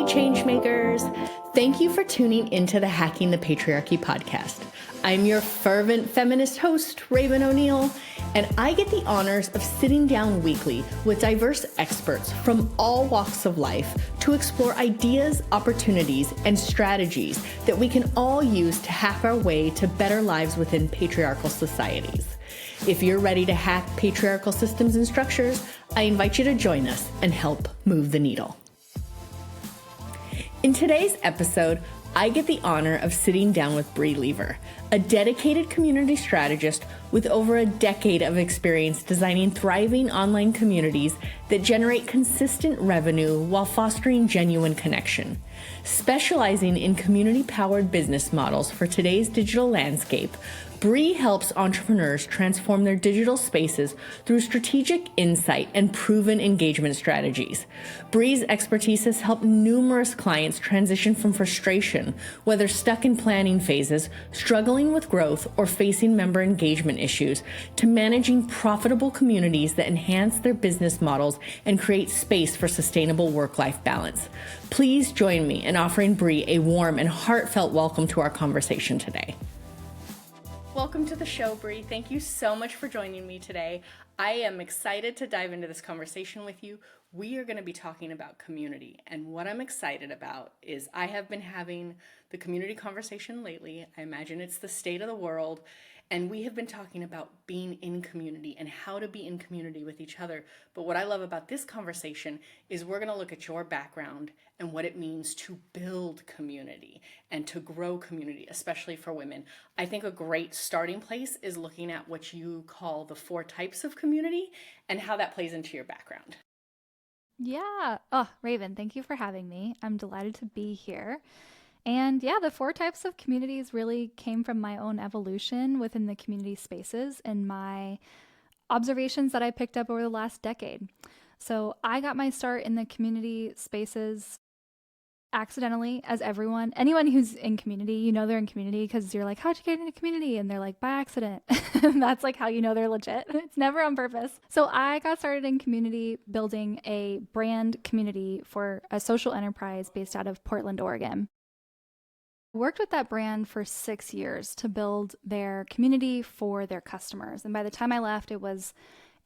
Hey, changemakers! Thank you for tuning into the Hacking the Patriarchy podcast. I'm your fervent feminist host, Raven O'Neill, and I get the honors of sitting down weekly with diverse experts from all walks of life to explore ideas, opportunities, and strategies that we can all use to hack our way to better lives within patriarchal societies. If you're ready to hack patriarchal systems and structures, I invite you to join us and help move the needle. In today's episode, I get the honor of sitting down with Leever, a dedicated community strategist with over a decade of experience designing thriving online communities that generate consistent revenue while fostering genuine connection. Specializing in community-powered business models for today's digital landscape, Bree helps entrepreneurs transform their digital spaces through strategic insight and proven engagement strategies. Bree's expertise has helped numerous clients transition from frustration, whether stuck in planning phases, struggling with growth, or facing member engagement issues, to managing profitable communities that enhance their business models and create space for sustainable work-life balance. Please join me in offering Bree a warm and heartfelt welcome to our conversation today. Welcome to the show, Bree. Thank you so much for joining me today. I am excited to dive into this conversation with you. We are going to be talking about community, and what I'm excited about is I have been having the community conversation lately. I imagine it's the state of the world, and we have been talking about being in community and how to be in community with each other. But what I love about this conversation is we're going to look at your background and what it means to build community and to grow community, especially for women. I think a great starting place is looking at what you call the 4 types of community and how that plays into your background. Yeah. Oh, Raven, thank you for having me. I'm delighted to be here. And yeah, the 4 types of communities really came from my own evolution within the community spaces and my observations that I picked up over the last decade. So I got my start in the community spaces accidentally, as anyone who's in community, you know they're in community because you're like, how'd you get into community? And they're like, by accident. That's like how you know they're legit. It's never on purpose. So I got started in community building a brand community for a social enterprise based out of Portland, Oregon. Worked with that brand for 6 years to build their community for their customers. And by the time I left, it was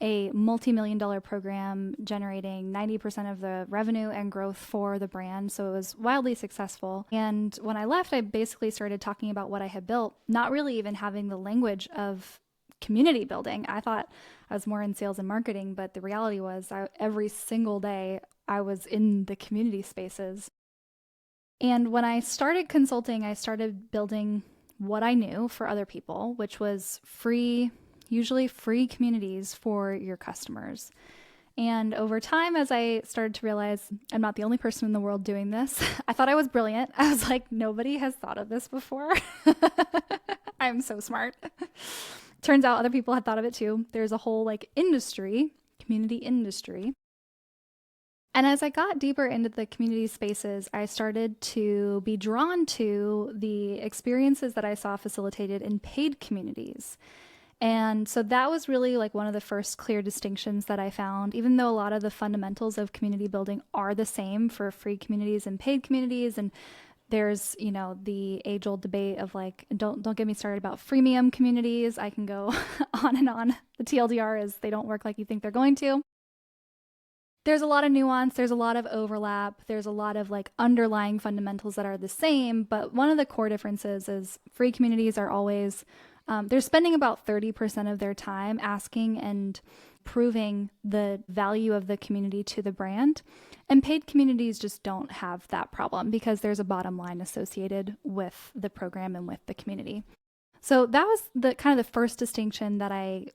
a multi-million-dollar program generating 90% of the revenue and growth for the brand. So it was wildly successful. And when I left, I basically started talking about what I had built, not really even having the language of community building. I thought I was more in sales and marketing, but the reality was every single day I was in the community spaces. And when I started consulting, I started building what I knew for other people, which was usually free communities for your customers. And over time, as I started to realize I'm not the only person in the world doing this, I thought I was brilliant. I was like, nobody has thought of this before. I'm so smart. Turns out other people had thought of it too. There's a whole community industry. And as I got deeper into the community spaces, I started to be drawn to the experiences that I saw facilitated in paid communities. And so that was really like one of the first clear distinctions that I found, even though a lot of the fundamentals of community building are the same for free communities and paid communities. And there's, the age-old debate of like, don't get me started about freemium communities. I can go on and on. The TLDR is they don't work like you think they're going to. There's a lot of nuance, there's a lot of overlap, there's a lot of like underlying fundamentals that are the same, but one of the core differences is free communities are always, they're spending about 30% of their time asking and proving the value of the community to the brand. And paid communities just don't have that problem because there's a bottom line associated with the program and with the community. So that was the kind of the first distinction that I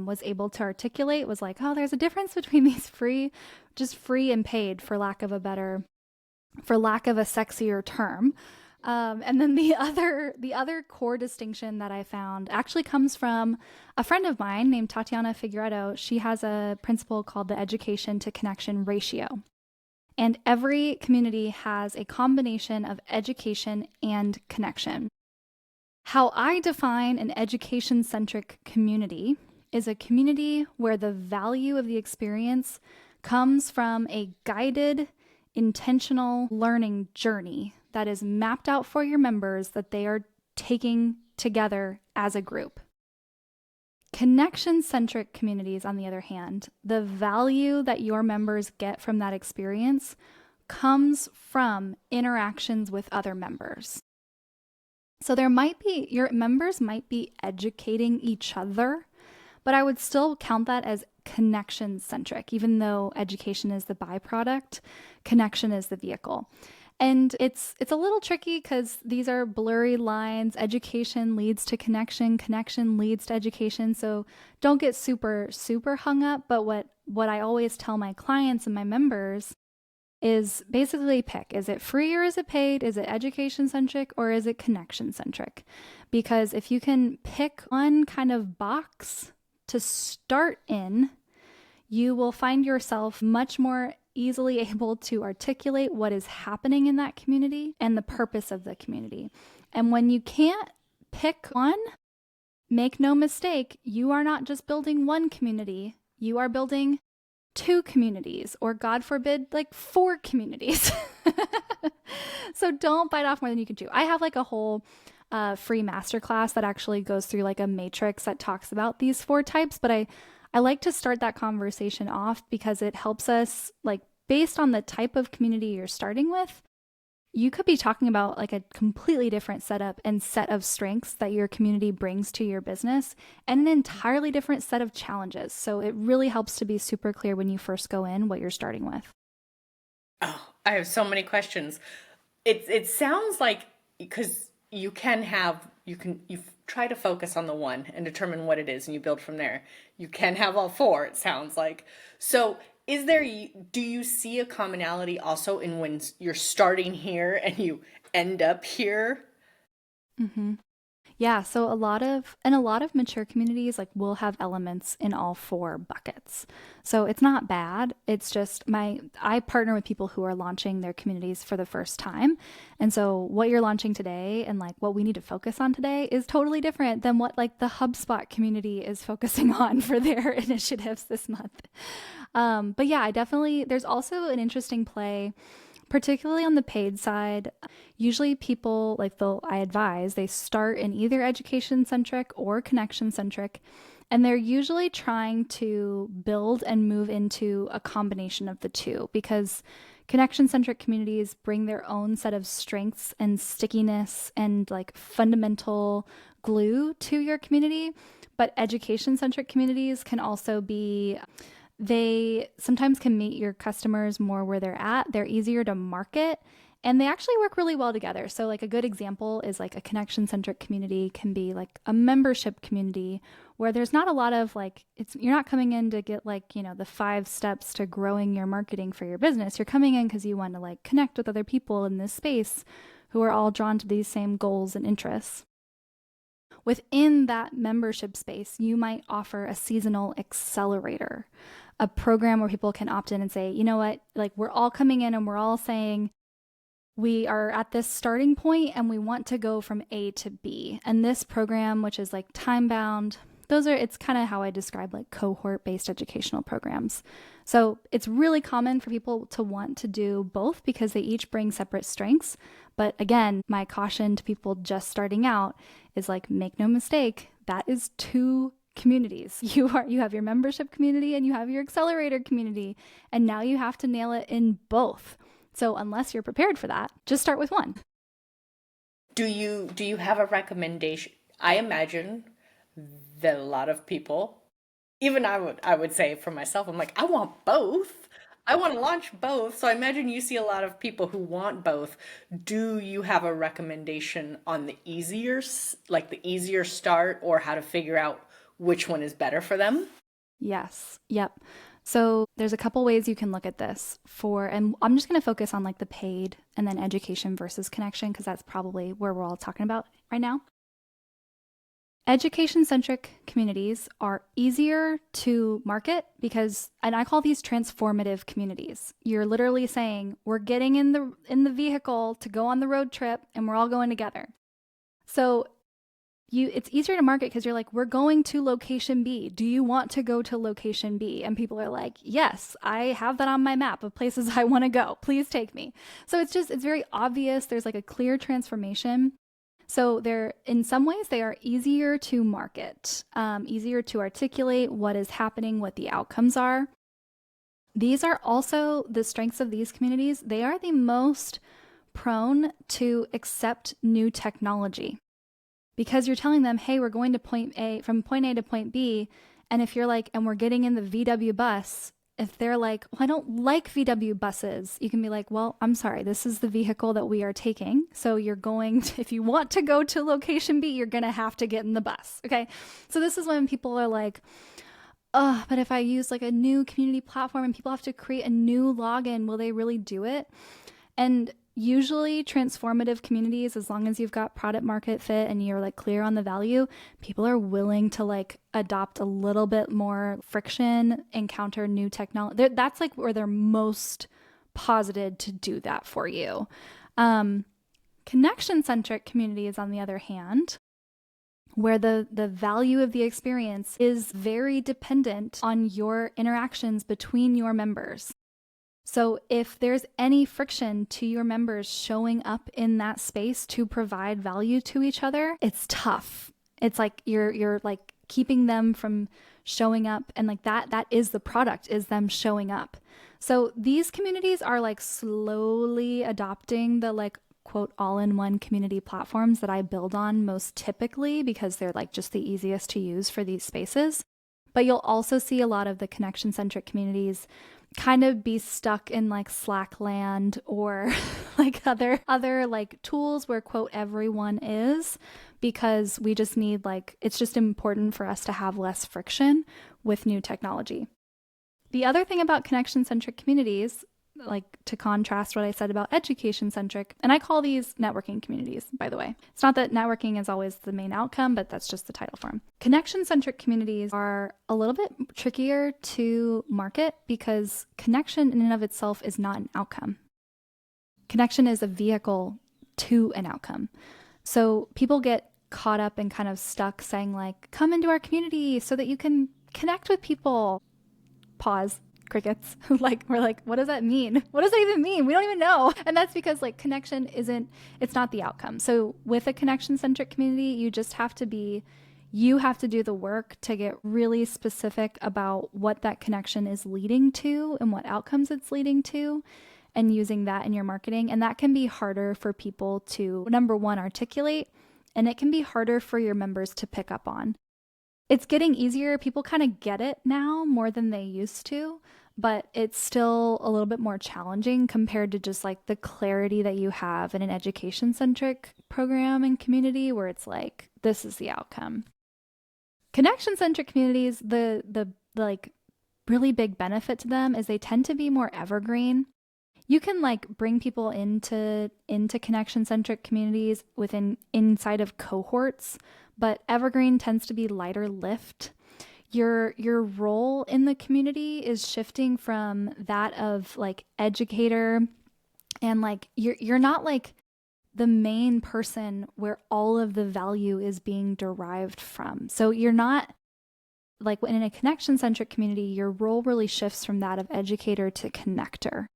was able to articulate, was like, oh, there's a difference between these free and paid, for lack of a sexier term. And then the other core distinction that I found actually comes from a friend of mine named Tatiana Figueredo. She has a principle called the education to connection ratio. And every community has a combination of education and connection. How I define an education-centric community is a community where the value of the experience comes from a guided, intentional learning journey that is mapped out for your members that they are taking together as a group. Connection-centric communities, on the other hand, the value that your members get from that experience comes from interactions with other members. So your members might be educating each other, but I would still count that as connection-centric, even though education is the byproduct, connection is the vehicle. And it's a little tricky because these are blurry lines. Education leads to connection, connection leads to education. So don't get super, super hung up. But what I always tell my clients and my members is basically pick. Is it free or is it paid? Is it education-centric or is it connection-centric? Because if you can pick one kind of box to start in, you will find yourself much more easily able to articulate what is happening in that community and the purpose of the community. And when you can't pick one, make no mistake, you are not just building one community, you are building 2 communities, or God forbid, like 4 communities. So don't bite off more than you can chew. I have like a whole free masterclass that actually goes through like a matrix that talks about these 4 types, but I like to start that conversation off because it helps us, like, based on the type of community you're starting with, you could be talking about like a completely different setup and set of strengths that your community brings to your business and an entirely different set of challenges. So it really helps to be super clear when you first go in what you're starting with. Oh, I have so many questions. It sounds like, because you try to focus on the one and determine what it is and you build from there. You can have all 4, it sounds like. So do you see a commonality also in when you're starting here and you end up here? Mm-hmm. Yeah, so a lot of mature communities like will have elements in all 4 buckets. So it's not bad. It's just I partner with people who are launching their communities for the first time. And so what you're launching today and like what we need to focus on today is totally different than what like the HubSpot community is focusing on for their initiatives this month. But yeah, there's also an interesting play, particularly on the paid side. Usually people I advise they start in either education centric or connection centric, and they're usually trying to build and move into a combination of the two, because connection centric communities bring their own set of strengths and stickiness and like fundamental glue to your community. But education centric communities can also they sometimes can meet your customers more where they're at. They're easier to market and they actually work really well together. So like a good example is like a connection-centric community can be like a membership community where there's not a lot of you're not coming in to get the 5 steps to growing your marketing for your business. You're coming in because you want to connect with other people in this space who are all drawn to these same goals and interests. Within that membership space, you might offer a seasonal accelerator, a program where people can opt in and say, you know what, we're all coming in and we're all saying we are at this starting point and we want to go from A to B. And this program, which is time bound, it's kind of how I describe cohort based educational programs. So it's really common for people to want to do both because they each bring separate strengths. But again, my caution to people just starting out is make no mistake, that is 2 communities. You have your membership community and you have your accelerator community, and now you have to nail it in both. So unless you're prepared for that, just start with one. Do you have a recommendation? I imagine that a lot of people, even I would say for myself, I'm I want both. I want to launch both. So I imagine you see a lot of people who want both. Do you have a recommendation on the easier start, or how to figure out which one is better for them? Yes. Yep. So there's a couple ways you can look at this and I'm just going to focus on the paid and then education versus connection, because that's probably where we're all talking about right now. Education-centric communities are easier to market and I call these transformative communities. You're literally saying, we're getting in the vehicle to go on the road trip and we're all going together. So it's easier to market because you're like, we're going to location B. Do you want to go to location B? And people are like, yes, I have that on my map of places I want to go. Please take me. So it's very obvious. There's like a clear transformation. So in some ways, they are easier to market, easier to articulate what is happening, what the outcomes are. These are also the strengths of these communities. They are the most prone to accept new technology because you're telling them, hey, we're going to from point A to point B. And if you're like, and we're getting in the VW bus, if they're like, well, I don't like VW buses, you can be like, well, I'm sorry, this is the vehicle that we are taking. So if you want to go to location B, you're going to have to get in the bus. Okay. So this is when people are like, oh, but if I use like a new community platform and people have to create a new login, will they really do it? And usually transformative communities, as long as you've got product market fit and you're like clear on the value, people are willing to like adopt a little bit more friction, encounter new technology. That's like where they're most posited to do that for you. Connection-centric communities, on the other hand, where the value of the experience is very dependent on your interactions between your members. So if there's any friction to your members showing up in that space to provide value to each other, it's tough. It's like you're like keeping them from showing up, and like that is the product, is them showing up. So these communities are like slowly adopting the like quote all-in-one community platforms that I build on most typically because they're like just the easiest to use for these spaces. But you'll also see a lot of the connection-centric communities kind of be stuck in like Slack land or like other like tools where quote everyone is, because we just need like, it's just important for us to have less friction with new technology. The other thing about connection-centric communities, like to contrast what I said about education-centric, and I call these networking communities, by the way. It's not that networking is always the main outcome, but that's just the title for them. Connection-centric communities are a little bit trickier to market because connection in and of itself is not an outcome. Connection is a vehicle to an outcome. So people get caught up and kind of stuck saying like, come into our community so that you can connect with people. Pause. Crickets. Like, we're like, what does that mean? What does that even mean? We don't even know. And that's because like connection it's not the outcome. So with a connection-centric community, you have to do the work to get really specific about what that connection is leading to and what outcomes it's leading to, and using that in your marketing. And that can be harder for people to, number one, articulate, and it can be harder for your members to pick up on. It's getting easier. People kind of get it now more than they used to, but it's still a little bit more challenging compared to just like the clarity that you have in an education-centric program and community where it's like, this is the outcome. Connection-centric communities, the like really big benefit to them is they tend to be more evergreen. You can like bring people into connection-centric communities inside of cohorts, but evergreen tends to be lighter lift. Your role in the community is shifting from that of like educator, and like you're not like the main person where all of the value is being derived from. So you're not like, in a connection-centric community, your role really shifts from that of educator to connector.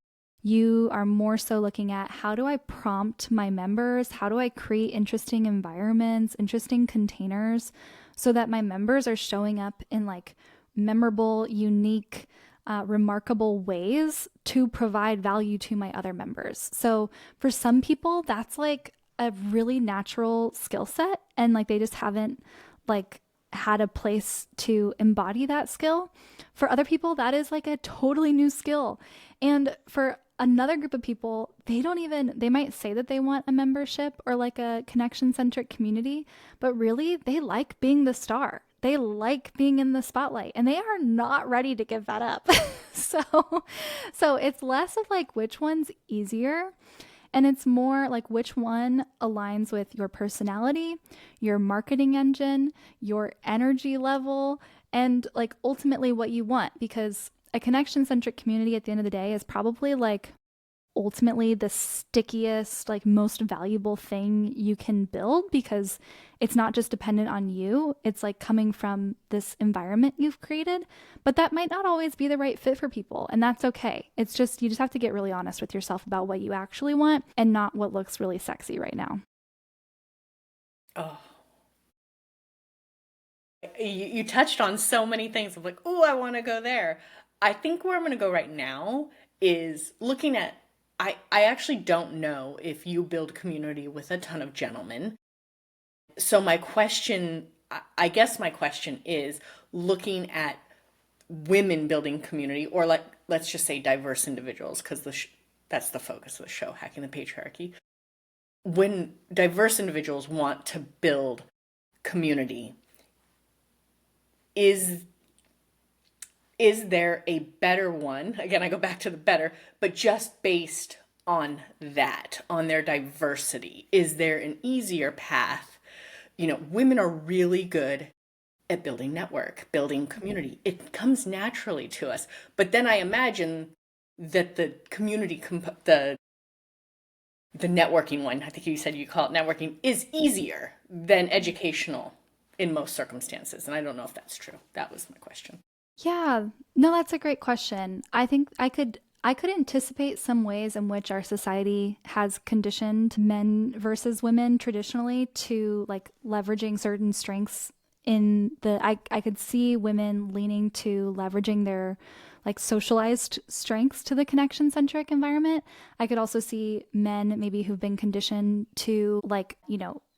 You are more so looking at, how do I prompt my members? How do I create interesting environments, interesting containers, so that my members are showing up in like memorable, unique, remarkable ways to provide value to my other members. So for some people, that's like a really natural skill set, and like they just haven't like had a place to embody that skill. For other people, that is like a totally new skill. And for another group of people, they might say that they want a membership or like a connection-centric community, but really they like being the star. They like being in the spotlight, and they are not ready to give that up. So it's less of like which one's easier, and it's more like which one aligns with your personality, your marketing engine, your energy level, and like ultimately what you want. Because a connection-centric community at the end of the day is probably like ultimately the stickiest, like most valuable thing you can build, because it's not just dependent on you. It's like coming from this environment you've created, but that might not always be the right fit for people. And that's okay. It's just, you just have to get really honest with yourself about what you actually want and not what looks really sexy right now. Oh, you touched on so many things of like, oh, I want to go there. I think where I'm going to go right now is looking at, I actually don't know if you build community with a ton of gentlemen. So my question, I guess my question is looking at women building community, or like, let's just say diverse individuals, because that's the focus of the show, Hacking the Patriarchy. When diverse individuals want to build community, is there a better one? Again, I go back to the better, but just based on that, on their diversity, is there an easier path? Women are really good at building network, building community. It comes naturally to us. But then I imagine that the community, the networking one, I think you said you call it networking, is easier than educational in most circumstances. And I don't know if that's true. That was my question. Yeah, no, that's a great question. I think I could anticipate some ways in which our society has conditioned men versus women traditionally to like leveraging certain strengths in the I could see women leaning to leveraging their like socialized strengths to the connection centric environment. I could also see men maybe who've been conditioned to like,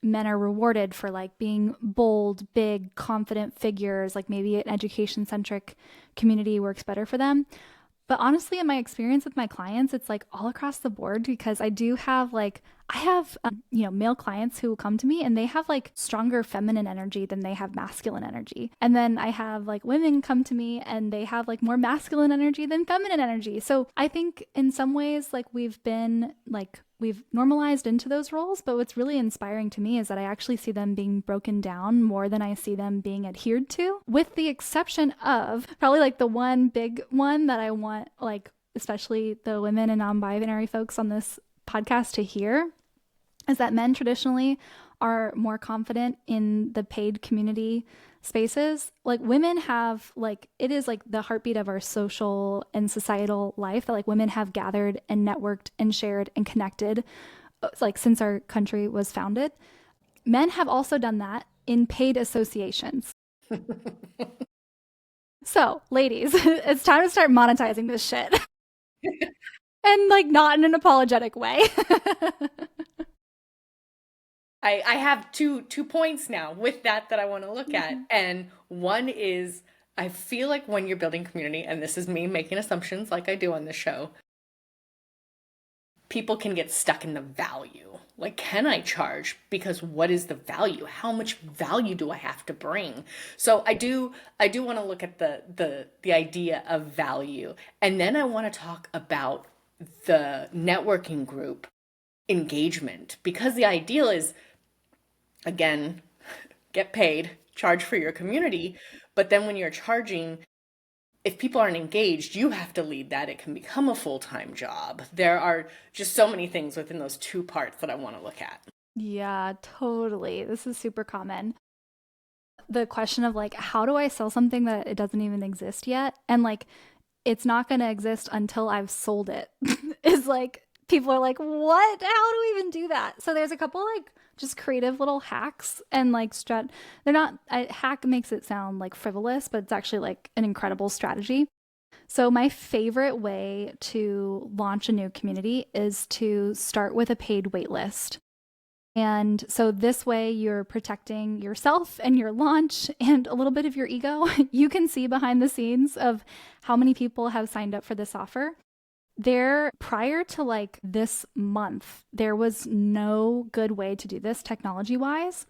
men are rewarded for like being bold, big, confident figures, like maybe an education centric community works better for them. But honestly, in my experience with my clients, it's like all across the board, because I have, male clients who will come to me and they have like stronger feminine energy than they have masculine energy. And then I have like women come to me and they have like more masculine energy than feminine energy. So I think in some ways, like we've normalized into those roles, but what's really inspiring to me is that I actually see them being broken down more than I see them being adhered to, with the exception of probably like the one big one that I want, like, especially the women and non-binary folks on this podcast to hear, is that men traditionally are more confident in the paid community spaces. Like women have like, it is like the heartbeat of our social and societal life that like women have gathered and networked and shared and connected like since our country was founded. Men have also done that in paid associations. So ladies, it's time to start monetizing this shit. And like not in an apologetic way. I have two points now with that I want to look at. And one is, I feel like when you're building community, and this is me making assumptions like I do on this show, people can get stuck in the value. Like, can I charge? Because what is the value? How much value do I have to bring? So I do want to look at the idea of value. And then I want to talk about the networking group engagement, because the ideal is, again, get paid, charge for your community. But then when you're charging, if people aren't engaged, you have to lead that. It can become a full-time job. There are just so many things within those two parts that I want to look at. Yeah, totally. This is super common. The question of like, how do I sell something that it doesn't even exist yet? And like, it's not going to exist until I've sold it is like, people are like, what? How do we even do that? So there's a couple like just creative little hacks and like they're not, hack makes it sound like frivolous, but it's actually like an incredible strategy. So my favorite way to launch a new community is to start with a paid waitlist. And so this way you're protecting yourself and your launch and a little bit of your ego. You can see behind the scenes of how many people have signed up for this offer. Prior to like this month, there was no good way to do this technology wise.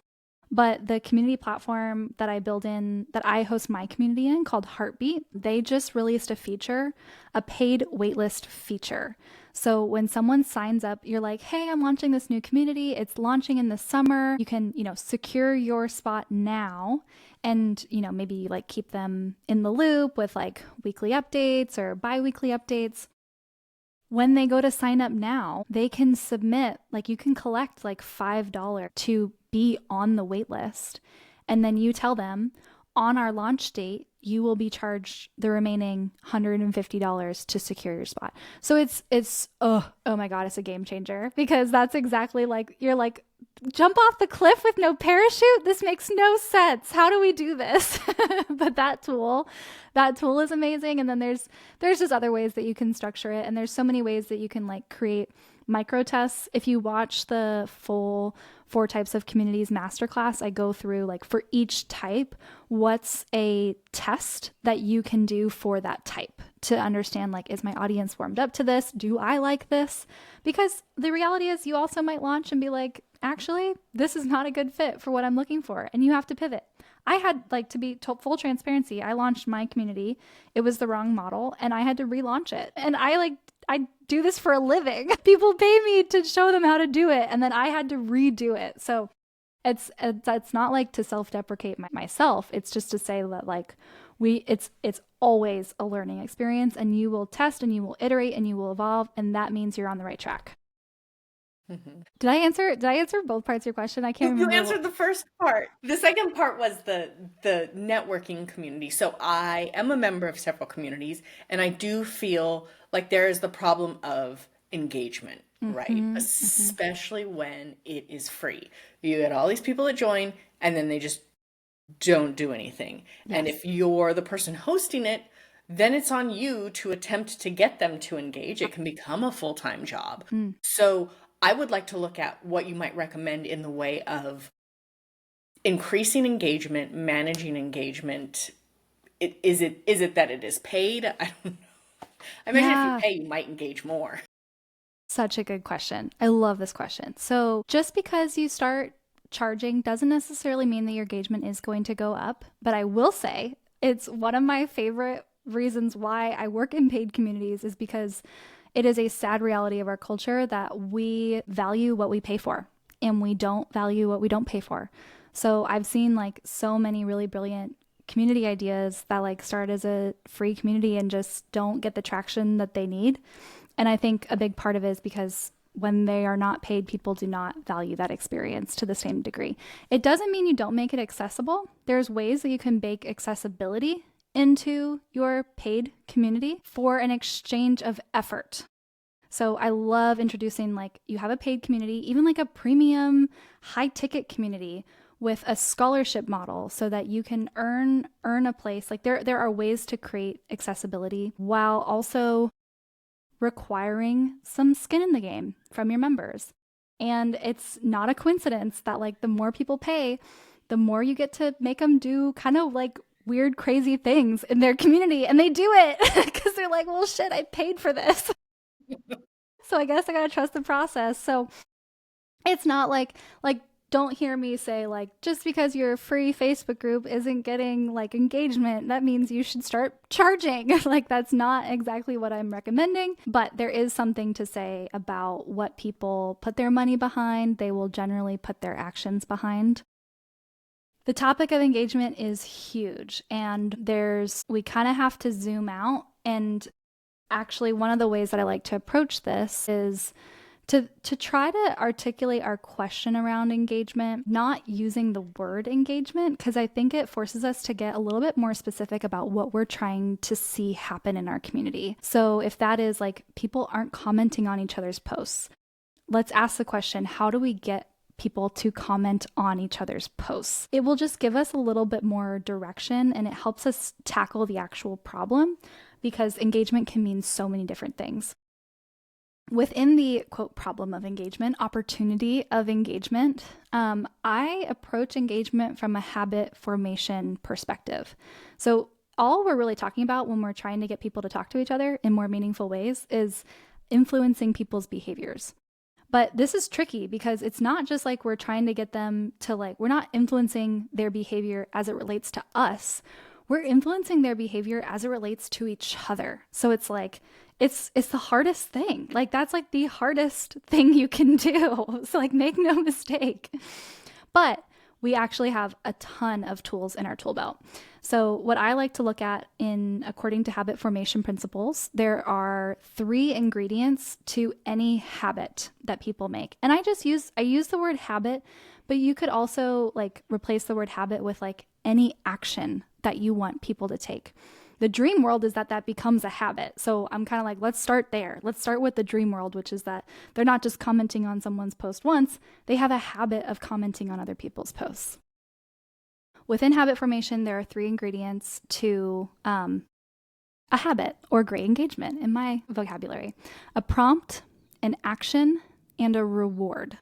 But the community platform that I host my community in, called Heartbeat, they just released a feature, a paid waitlist feature. So when someone signs up, you're like, hey, I'm launching this new community. It's launching in the summer. You can, secure your spot now and, maybe like keep them in the loop with like weekly updates or bi-weekly updates. when they go to sign up now, they can submit, like you can collect like $5 to be on the wait list. And then you tell them on our launch date, you will be charged the remaining $150 to secure your spot. So oh my God, it's a game changer, because that's exactly like, you're like, jump off the cliff with no parachute? This makes no sense. How do we do this? But that tool is amazing. And then there's just other ways that you can structure it. And there's so many ways that you can like create micro tests. If you watch the full 4 types of communities masterclass, I go through like for each type, what's a test that you can do for that type to understand, like, is my audience warmed up to this? Do I like this? Because the reality is you also might launch and be like, actually, this is not a good fit for what I'm looking for. And you have to pivot. I had, like, to be full transparency, I launched my community. It was the wrong model and I had to relaunch it. And I do this for a living. People pay me to show them how to do it. And then I had to redo it. So it's not like to self-deprecate myself. It's just to say that like it's always a learning experience, and you will test and you will iterate and you will evolve. And that means you're on the right track. Mm-hmm. Did I answer both parts of your question? I can't remember. You answered the first part. The second part was the networking community. So I am a member of several communities, and I do feel like there is the problem of engagement, right? Especially when it is free. You get all these people that join, and then they just don't do anything. Yes. And if you're the person hosting it, then it's on you to attempt to get them to engage. It can become a full-time job. So I would like to look at what you might recommend in the way of increasing engagement, managing engagement. Is it that it is paid? I don't know. I imagine if you pay, you might engage more. Such a good question. I love this question. So just because you start charging doesn't necessarily mean that your engagement is going to go up. But I will say it's one of my favorite reasons why I work in paid communities is because it is a sad reality of our culture that we value what we pay for and we don't value what we don't pay for. So I've seen like so many really brilliant community ideas that like start as a free community and just don't get the traction that they need. And I think a big part of it is because when they are not paid, people do not value that experience to the same degree. It doesn't mean you don't make it accessible. There's ways that you can bake accessibility into your paid community for an exchange of effort. So I love introducing, like, you have a paid community, even like a premium high ticket community with a scholarship model so that you can earn a place. Like there are ways to create accessibility while also requiring some skin in the game from your members. And it's not a coincidence that like the more people pay, the more you get to make them do kind of like weird, crazy things in their community. And they do it because they're like, well, shit, I paid for this. So I guess I got to trust the process. So it's not like, don't hear me say like, just because your free Facebook group isn't getting like engagement, that means you should start charging. Like that's not exactly what I'm recommending, but there is something to say about what people put their money behind. They will generally put their actions behind. The topic of engagement is huge, and we kind of have to zoom out. And actually, one of the ways that I like to approach this is to try to articulate our question around engagement, not using the word engagement, because I think it forces us to get a little bit more specific about what we're trying to see happen in our community. So if that is like people aren't commenting on each other's posts, let's ask the question, how do we get people to comment on each other's posts? It will just give us a little bit more direction, and it helps us tackle the actual problem, because engagement can mean so many different things. Within the quote problem of engagement, opportunity of engagement, I approach engagement from a habit formation perspective. So all we're really talking about when we're trying to get people to talk to each other in more meaningful ways is influencing people's behaviors. But this is tricky because it's not just like we're trying to get them to like, we're not influencing their behavior as it relates to us. We're influencing their behavior as it relates to each other. So it's like, it's the hardest thing. Like that's like the hardest thing you can do. So like make no mistake. But we actually have a ton of tools in our tool belt. So what I like to look at according to habit formation principles, there are 3 ingredients to any habit that people make. And I use the word habit, but you could also like replace the word habit with like any action that you want people to take. The dream world is that becomes a habit. So I'm kind of like, let's start there. Let's start with the dream world, which is that they're not just commenting on someone's post once, they have a habit of commenting on other people's posts. Within habit formation, there are 3 ingredients to a habit or great engagement in my vocabulary: a prompt, an action, and a reward.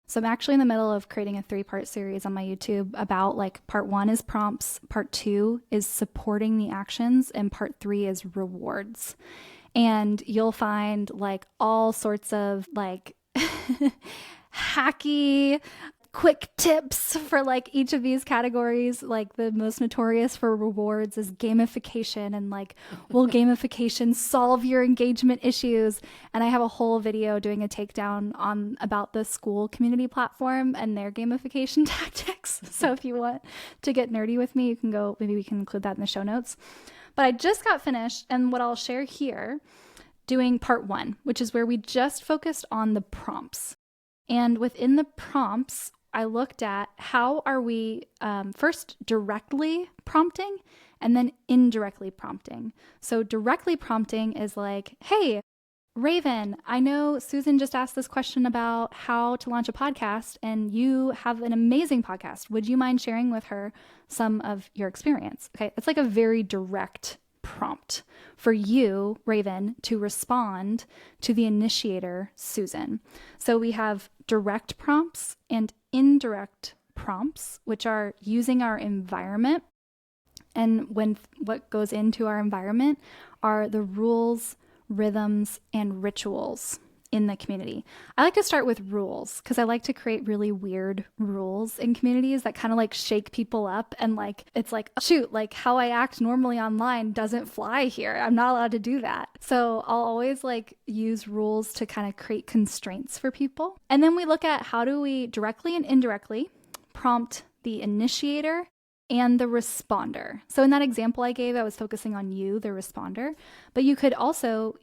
So I'm actually in the middle of creating a 3-part series on my YouTube about like part 1 is prompts, part 2 is supporting the actions, and part 3 is rewards. And you'll find like all sorts of like hacky, quick tips for like each of these categories. Like the most notorious for rewards is gamification, and like, will gamification solve your engagement issues? And I have a whole video doing a takedown about the school community platform and their gamification tactics. So if you want to get nerdy with me, you can go, maybe we can include that in the show notes. But I just got finished, and what I'll share here, doing part 1, which is where we just focused on the prompts. And within the prompts, I looked at how are we first directly prompting and then indirectly prompting. So directly prompting is like, hey, Raven, I know Susan just asked this question about how to launch a podcast, and you have an amazing podcast. Would you mind sharing with her some of your experience? Okay, it's like a very direct prompt for you, Raven, to respond to the initiator, Susan. So we have direct prompts and indirect prompts, which are using our environment. And what goes into our environment are the rules, rhythms, and rituals in the community. I like to start with rules because I like to create really weird rules in communities that kind of like shake people up, and like it's like, shoot, like how I act normally online doesn't fly here. I'm not allowed to do that. So I'll always like use rules to kind of create constraints for people. And then we look at how do we directly and indirectly prompt the initiator and the responder. So in that example I gave, I was focusing on you, the responder, but you can also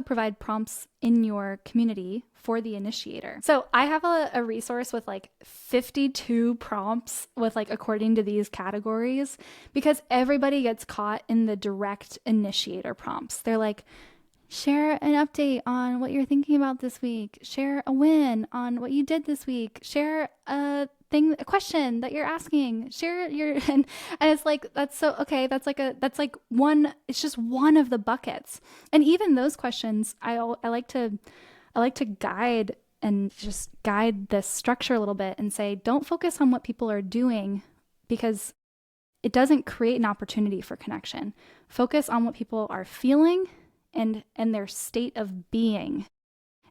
provide prompts in your community for the initiator. So I have a resource with like 52 prompts with like according to these categories, because everybody gets caught in the direct initiator prompts. They're like, share an update on what you're thinking about this week. Share a win on what you did this week. Share a question that you're asking. Share your and it's like, that's so okay. That's like one. It's just one of the buckets. And even those questions, I like to guide and just guide this structure a little bit and say, don't focus on what people are doing, because it doesn't create an opportunity for connection. Focus on what people are feeling and their state of being.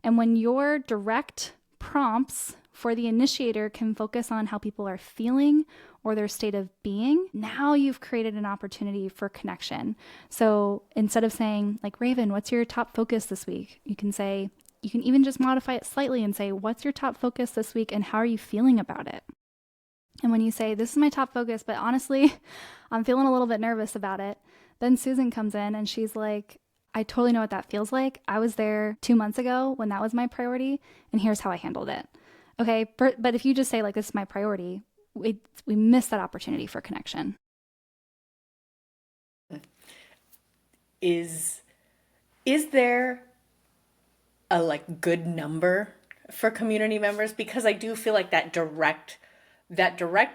And when your direct prompts for the initiator can focus on how people are feeling or their state of being, now you've created an opportunity for connection. So instead of saying like, Raven, what's your top focus this week? You can even just modify it slightly and say, what's your top focus this week and how are you feeling about it? And when you say, this is my top focus, but honestly, I'm feeling a little bit nervous about it, then Susan comes in and she's like, I totally know what that feels like. I was there 2 months ago when that was my priority, and here's how I handled it. Okay, but if you just say like, this is my priority, we miss that opportunity for connection. Is there a like good number for community members? Because I do feel like that direct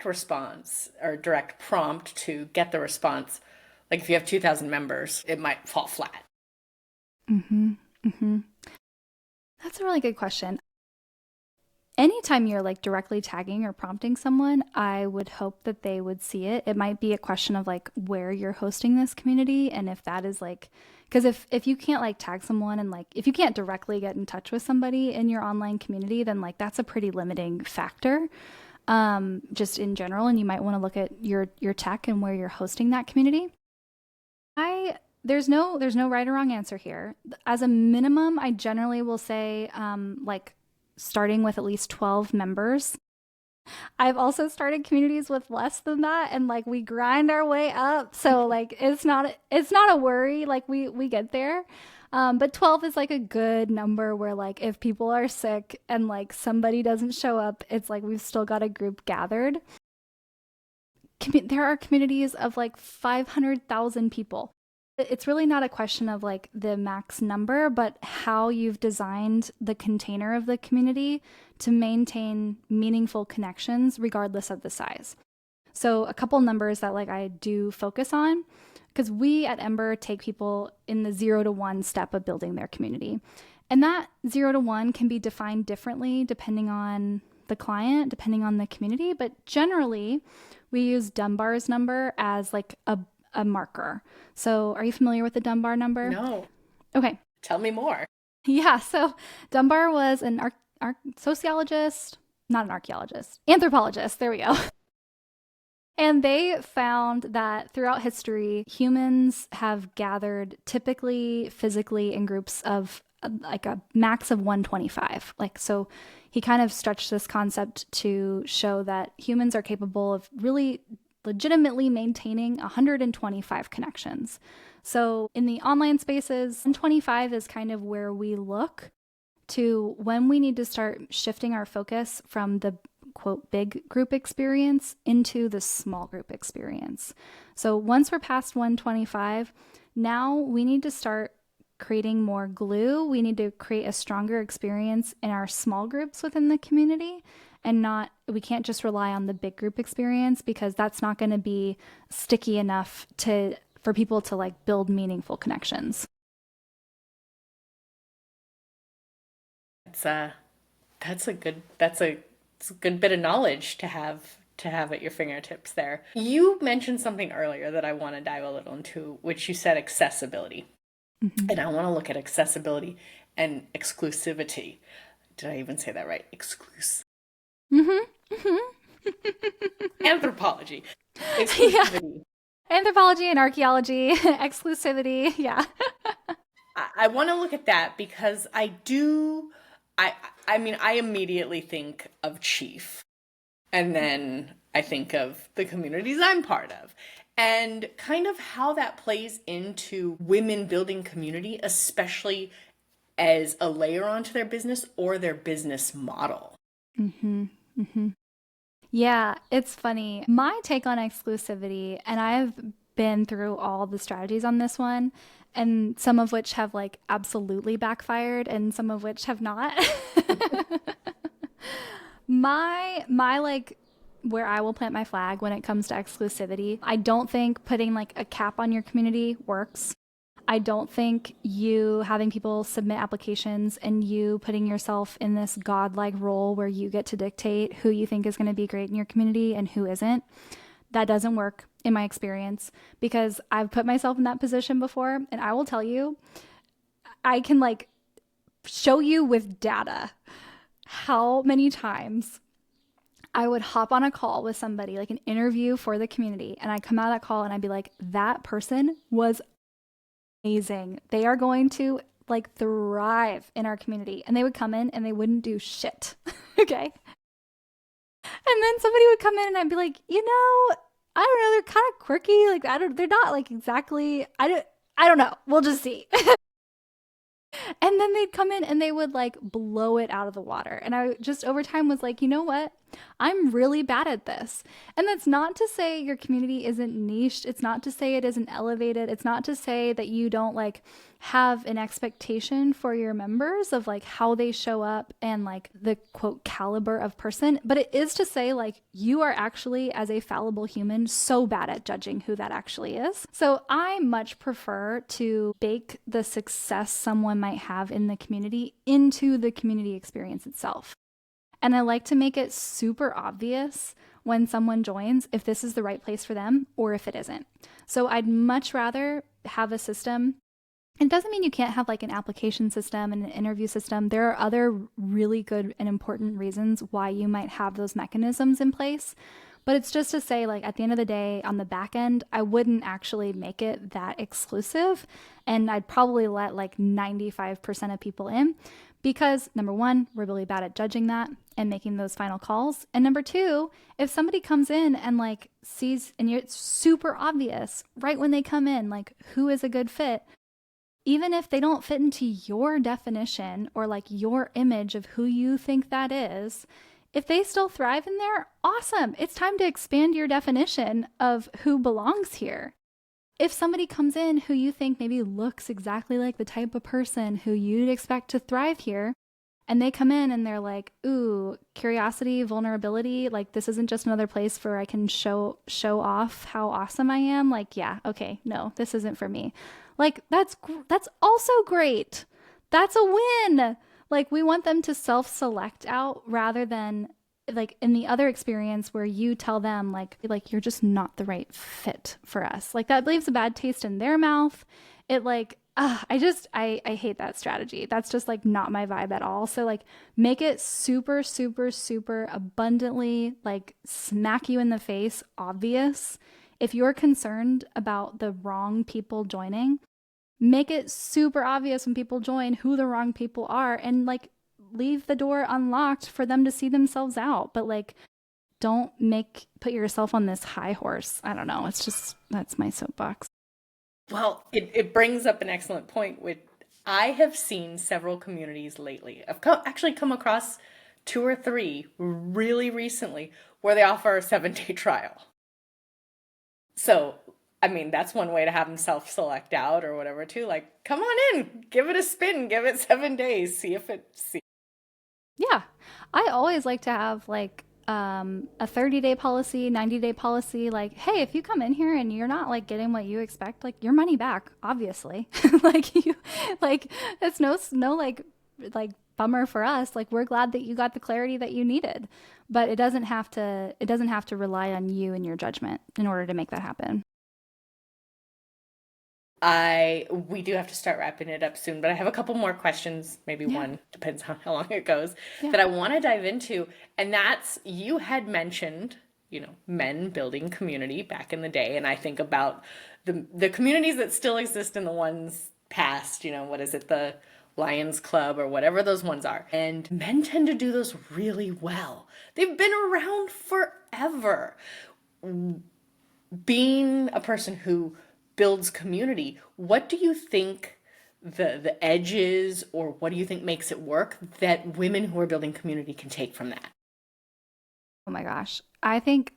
response or direct prompt to get the response, like if you have 2,000 members, it might fall flat. That's a really good question. Anytime you're like directly tagging or prompting someone, I would hope that they would see it. It might be a question of like where you're hosting this community, and if that is like, because if you can't like tag someone and like if you can't directly get in touch with somebody in your online community, then like that's a pretty limiting factor just in general, and you might want to look at your tech and where you're hosting that community. There's no right or wrong answer here. As a minimum, I generally will say like starting with at least 12 members. I've also started communities with less than that, and like we grind our way up. So like it's not a worry. Like we get there. But 12 is like a good number where like if people are sick and like somebody doesn't show up, it's like we've still got a group gathered. There are communities of like 500,000 people. It's really not a question of like the max number, but how you've designed the container of the community to maintain meaningful connections regardless of the size. So a couple numbers that like I do focus on, because we at Ember take people in the 0 to 1 step of building their community. And that 0 to 1 can be defined differently depending on the client, depending on the community, but generally we use Dunbar's number as like a marker. So are you familiar with the Dunbar number? No. Okay. Tell me more. Yeah. So Dunbar was an sociologist, not an archaeologist, anthropologist. There we go. And they found that throughout history, humans have gathered typically physically in groups of like a max of 125. Like, so he kind of stretched this concept to show that humans are capable of really legitimately maintaining 125 connections. So in the online spaces, 125 is kind of where we look to when we need to start shifting our focus from the quote big group experience into the small group experience. So once we're past 125, now we need to start creating more glue. We need to create a stronger experience in our small groups within the community, and we can't just rely on the big group experience because that's not going to be sticky enough for people to like build meaningful connections. That's a good bit of knowledge to have at your fingertips there. You mentioned something earlier that I want to dive a little into, which you said accessibility. Mm-hmm. And I want to look at accessibility and exclusivity. Did I even say that right? Mm-hmm. Mm-hmm. Anthropology. Exclusivity. Yeah. Anthropology and archaeology. Exclusivity. Yeah. I want to look at that because I immediately think of Chief, and then I think of the communities I'm part of, and kind of how that plays into women building community, especially as a layer onto their business or their business model. Mm-hmm. Mm-hmm. Yeah, it's funny. My take on exclusivity, and I've been through all the strategies on this one, and some of which have like absolutely backfired and some of which have not. my like where I will plant my flag when it comes to exclusivity, I don't think putting like a cap on your community works. I don't think you having people submit applications and you putting yourself in this godlike role where you get to dictate who you think is going to be great in your community and who isn't. That doesn't work in my experience because I've put myself in that position before, and I will tell you, I can like show you with data how many times I would hop on a call with somebody, like an interview for the community, and I'd come out of that call and I'd be like, that person was amazing. They are going to like thrive in our community. And they would come in and they wouldn't do shit. Okay. And then somebody would come in and I'd be like, I don't know, they're kind of quirky. Like they're not like exactly, I don't know. We'll just see. And then they'd come in and they would like blow it out of the water. And I just over time was like, you know what? I'm really bad at this. And that's not to say your community isn't niched. It's not to say it isn't elevated. It's not to say that you don't like have an expectation for your members of like how they show up and like the quote caliber of person. But it is to say like you are actually, as a fallible human, so bad at judging who that actually is. So I much prefer to bake the success someone might have in the community into the community experience itself. And I like to make it super obvious when someone joins if this is the right place for them or if it isn't. So I'd much rather have a system. It doesn't mean you can't have like an application system and an interview system. There are other really good and important reasons why you might have those mechanisms in place. But it's just to say, like, at the end of the day, on the back end, I wouldn't actually make it that exclusive. And I'd probably let like 95% of people in Because number one, we're really bad at judging that and making those final calls. And number two, if somebody comes in and like sees, and it's super obvious right when they come in, like who is a good fit, even if they don't fit into your definition or like your image of who you think that is, if they still thrive in there, awesome. It's time to expand your definition of who belongs here. If somebody comes in who you think maybe looks exactly like the type of person who you'd expect to thrive here, and they come in and they're like, ooh, curiosity, vulnerability, like this isn't just another place where I can show off how awesome I am. Like, yeah, okay, no, this isn't for me. Like, that's also great. That's a win. Like, we want them to self-select out rather than like in the other experience where you tell them like you're just not the right fit for us. Like that leaves a bad taste in their mouth. It like, I hate that strategy. That's just like not my vibe at all. So like make it super, super, super abundantly like smack you in the face obvious. If you're concerned about the wrong people joining, make it super obvious when people join who the wrong people are and like leave the door unlocked for them to see themselves out. But like, don't put yourself on this high horse. I don't know. It's just, that's my soapbox. Well, it brings up an excellent point, which I have seen several communities lately. I've actually come across 2 or 3 really recently where they offer a 7-day trial. So, I mean, that's one way to have them self-select out or whatever too. Like, come on in, give it a spin, give it 7 days, see if it... Yeah. I always like to have like a 30-day policy, 90-day policy. Like, hey, if you come in here and you're not like getting what you expect, like your money back, obviously. It's no like bummer for us. Like we're glad that you got the clarity that you needed, but it doesn't have to rely on you and your judgment in order to make that happen. We do have to start wrapping it up soon, but I have a couple more questions, maybe one, depends on how long it goes, that I want to dive into. And that's, you had mentioned, men building community back in the day. And I think about the communities that still exist and the ones past, what is it, the Lions Club or whatever those ones are. And men tend to do those really well. They've been around forever. Being a person who builds community, what do you think the edges or what do you think makes it work that women who are building community can take from that? Oh my gosh.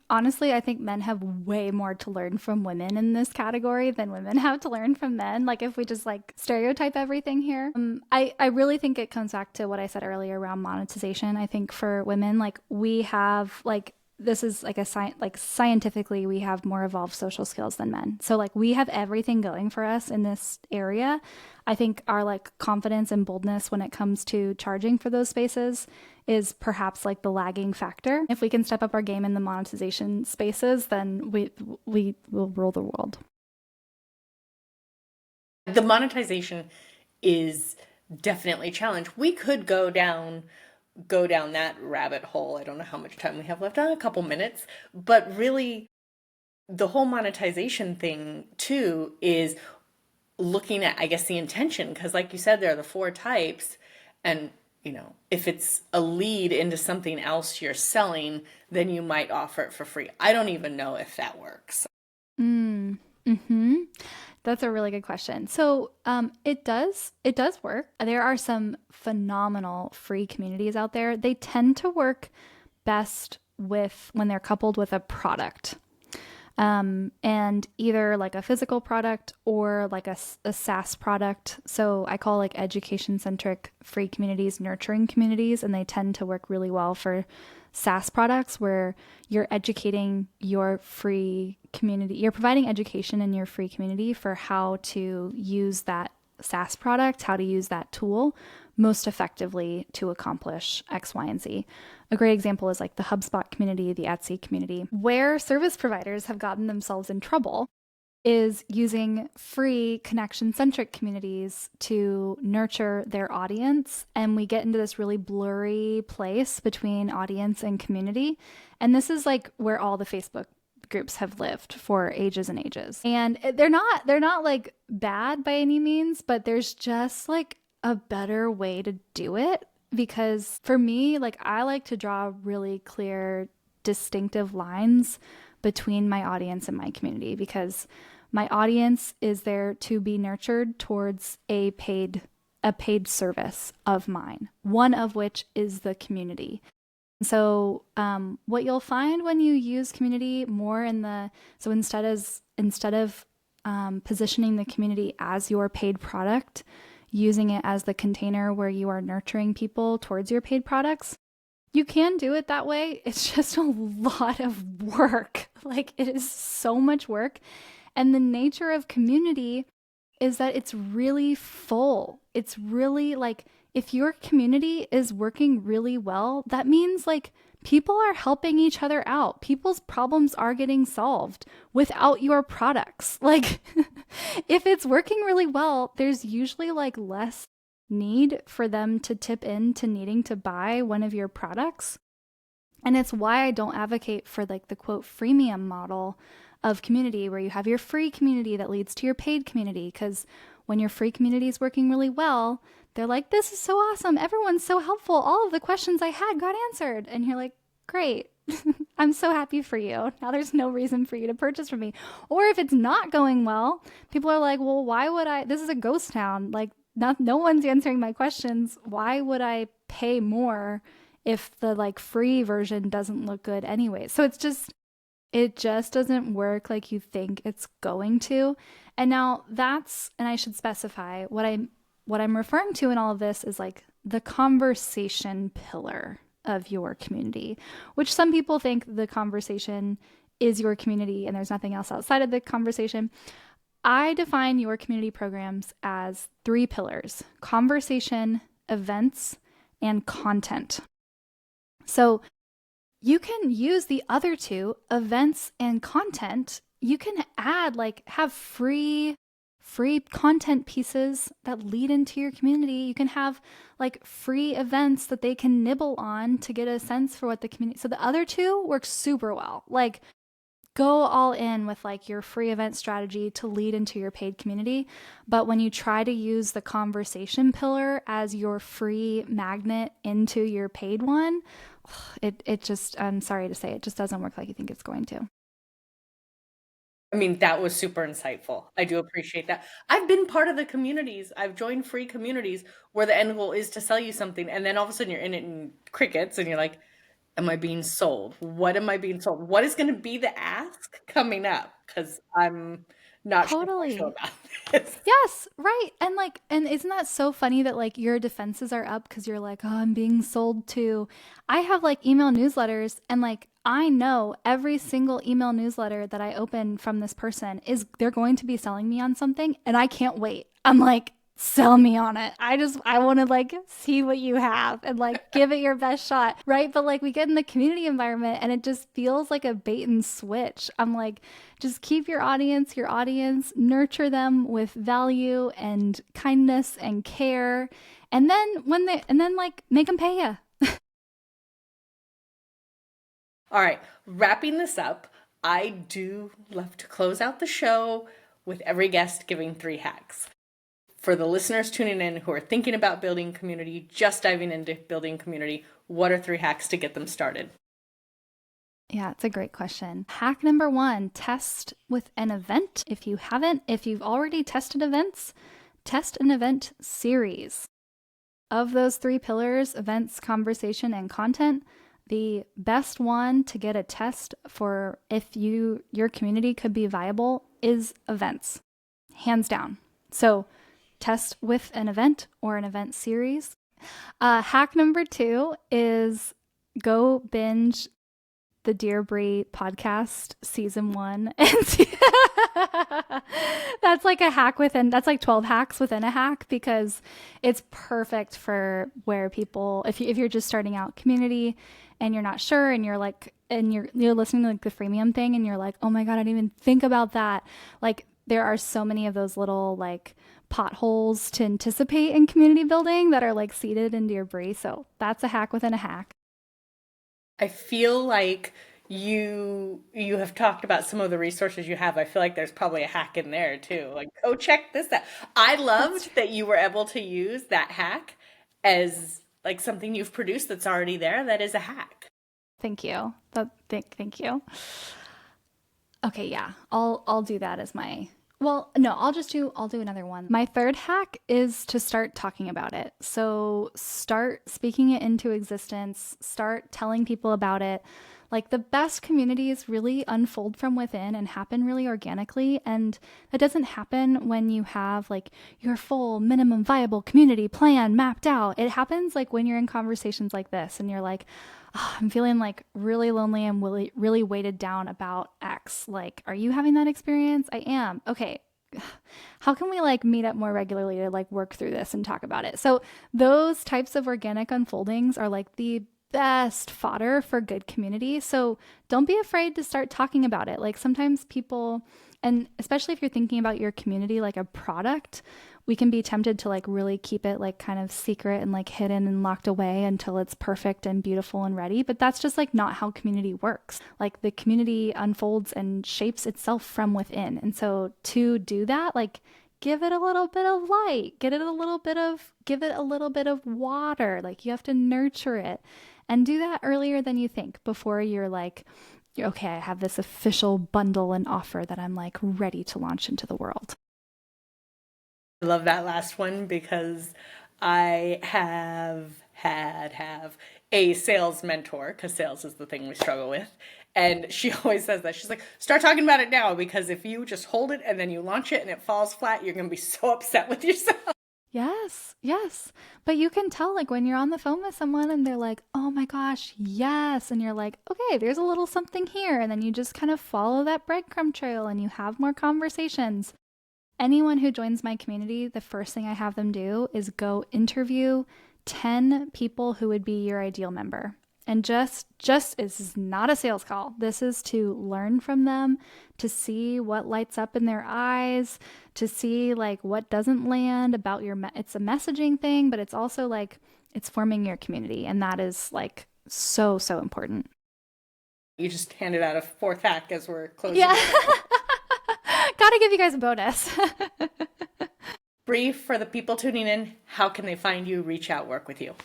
Honestly, I think men have way more to learn from women in this category than women have to learn from men. Like if we just like stereotype everything here. I really think it comes back to what I said earlier around monetization. I think for women, like we have like, this is like scientifically, we have more evolved social skills than men. So like we have everything going for us in this area. I think our like confidence and boldness when it comes to charging for those spaces is perhaps like the lagging factor. If we can step up our game in the monetization spaces, then we will rule the world. The monetization is definitely a challenge. We could go down that rabbit hole. I don't know how much time we have left, a couple minutes, but really the whole monetization thing too is looking at, I guess, the intention, because like you said, there are the 4 types, and if it's a lead into something else you're selling, then you might offer it for free. I don't even know if that works. That's a really good question. So it does work. There are some phenomenal free communities out there. They tend to work best when they're coupled with a product. And either like a physical product or like a SaaS product. So I call like education-centric free communities nurturing communities, and they tend to work really well for SaaS products where you're educating your free community. You're providing education in your free community for how to use that SaaS product, how to use that tool most effectively to accomplish X, Y, and Z. A great example is like the HubSpot community, the Etsy community. Where service providers have gotten themselves in trouble is using free connection-centric communities to nurture their audience. And we get into this really blurry place between audience and community. And this is like where all the Facebook groups have lived for ages and ages. And they're not like bad by any means, but there's just like a better way to do it, because for me, like, I like to draw really clear, distinctive lines between my audience and my community, because my audience is there to be nurtured towards a paid service of mine, one of which is the community. So what you'll find when you use community more instead of positioning the community as your paid product, using it as the container where you are nurturing people towards your paid products, you can do it that way. It's just a lot of work. Like, it is so much work. And the nature of community is that it's really full. It's really like, if your community is working really well, that means like people are helping each other out. People's problems are getting solved without your products. Like, if it's working really well, there's usually like less need for them to tip into needing to buy one of your products. And it's why I don't advocate for like the quote freemium model of community, where you have your free community that leads to your paid community. Because when your free community is working really well, they're like, this is so awesome. Everyone's so helpful. All of the questions I had got answered. And you're like, great. I'm so happy for you. Now there's no reason for you to purchase from me. Or if it's not going well, people are like, well, why would I? This is a ghost town. Like, no one's answering my questions. Why would I pay more if the like free version doesn't look good anyway? So it just doesn't work like you think it's going to. And now and I should specify what I'm referring to in all of this is like the conversation pillar of your community, which some people think the conversation is your community and there's nothing else outside of the conversation. I define your community programs as 3 pillars: conversation, events, and content. So you can use the other 2, events and content. You can add, like, have free content pieces that lead into your community. You can have like free events that they can nibble on to get a sense for what the community. So the other 2 work super well. Like, go all in with like your free event strategy to lead into your paid community. But when you try to use the conversation pillar as your free magnet into your paid one, it just, I'm sorry to say, it just doesn't work like you think it's going to. I mean, that was super insightful. I do appreciate that. I've been part of the communities. I've joined free communities where the end goal is to sell you something. And then all of a sudden you're in it in crickets and you're like, am I being sold? What am I being sold? What is going to be the ask coming up? Because I'm not sure how I feel about this. Yes, right. And isn't that so funny that like your defenses are up because you're like, oh, I'm being sold to. I have like email newsletters, and like I know every single email newsletter that I open from this person they're going to be selling me on something, and I can't wait. I'm like, sell me on it. I want to like see what you have and like give it your best shot, right? But like we get in the community environment and it just feels like a bait and switch. I'm like, just keep your audience, nurture them with value and kindness and care. And then like make them pay you. All right, wrapping this up, I do love to close out the show with every guest giving 3 hacks. For the listeners tuning in who are thinking about building community, just diving into building community, what are 3 hacks to get them started? Yeah, it's a great question. Hack number 1, test with an event. If you've already tested events, test an event series. Of those 3 pillars, events, conversation, and content, the best one to get a test for if your community could be viable is events, hands down. So test with an event or an event series. Hack number 2 is go binge the Dear Brie podcast season 1. That's like a hack that's like 12 hacks within a hack, because it's perfect for where people, if you're just starting out community and you're not sure and you're like, and you're listening to like the freemium thing and you're like, oh my God, I didn't even think about that. Like, there are so many of those little like potholes to anticipate in community building that are like seeded into your Brie. So that's a hack within a hack. I feel like you have talked about some of the resources you have. I feel like there's probably a hack in there too. Like, oh, check this out. I That's loved that you were able to use that hack as like something you've produced that's already there that is a hack. Thank you. Thank you. Okay, yeah. I'll do that as my well, no, I'll do another one. My third hack is to start talking about it. So start speaking it into existence, start telling people about it. Like the best communities really unfold from within and happen really organically. And that doesn't happen when you have like your full minimum viable community plan mapped out. It happens like when you're in conversations like this and you're like, oh, I'm feeling like really lonely and really weighted down about X. Like, are you having that experience? I am. Okay. How can we like meet up more regularly to like work through this and talk about it? So those types of organic unfoldings are like the best fodder for good community. So don't be afraid to start talking about it. Like sometimes people, and especially if you're thinking about your community like a product, we can be tempted to like really keep it like kind of secret and like hidden and locked away until it's perfect and beautiful and ready. But that's just like not how community works. Like the community unfolds and shapes itself from within. And so to do that, like give it a little bit of light, give it a little bit of water. Like you have to nurture it and do that earlier than you think before you're like, okay, I have this official bundle and offer that I'm like ready to launch into the world. I love that last one because I have a sales mentor, because sales is the thing we struggle with. And she always says that. She's like, start talking about it now, because if you just hold it and then you launch it and it falls flat, you're going to be so upset with yourself. Yes. But you can tell like when you're on the phone with someone and they're like, oh my gosh, yes. And you're like, okay, there's a little something here. And then you just kind of follow that breadcrumb trail and you have more conversations. Anyone who joins my community, the first thing I have them do is go interview 10 people who would be your ideal member. And just this is not a sales call. This is to learn from them, to see what lights up in their eyes, to see like what doesn't land about it's a messaging thing, but it's also like it's forming your community. And that is like so important. You just handed out a fourth hack as we're closing. Yeah. Gotta give you guys a bonus. Bree, for the people tuning in, how can they find you, reach out, work with you?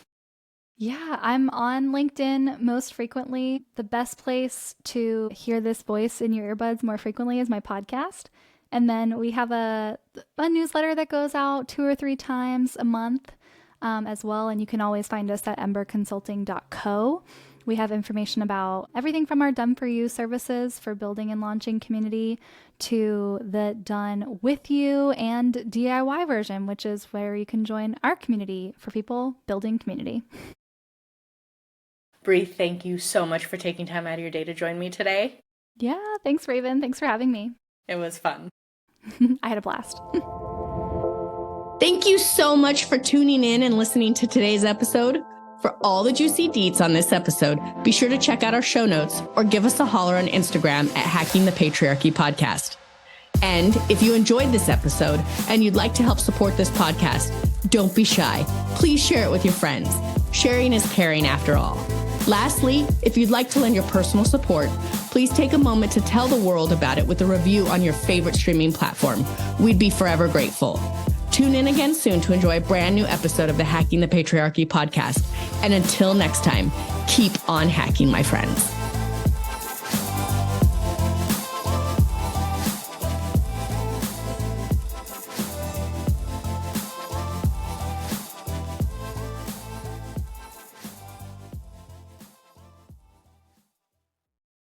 Yeah, I'm on LinkedIn most frequently. The best place to hear this voice in your earbuds more frequently is my podcast. And then we have a newsletter that goes out 2 or 3 times a month as well. And you can always find us at emberconsulting.co. We have information about everything from our Done For You services for building and launching community to the Done With You and DIY version, which is where you can join our community for people building community. Bree, thank you so much for taking time out of your day to join me today. Yeah, thanks, Raven. Thanks for having me. It was fun. I had a blast. Thank you so much for tuning in and listening to today's episode. For all the juicy deets on this episode, be sure to check out our show notes or give us a holler on Instagram at Hacking the Patriarchy Podcast. And if you enjoyed this episode and you'd like to help support this podcast, don't be shy. Please share it with your friends. Sharing is caring after all. Lastly, if you'd like to lend your personal support, please take a moment to tell the world about it with a review on your favorite streaming platform. We'd be forever grateful. Tune in again soon to enjoy a brand new episode of the Hacking the Patriarchy podcast. And until next time, keep on hacking, my friends.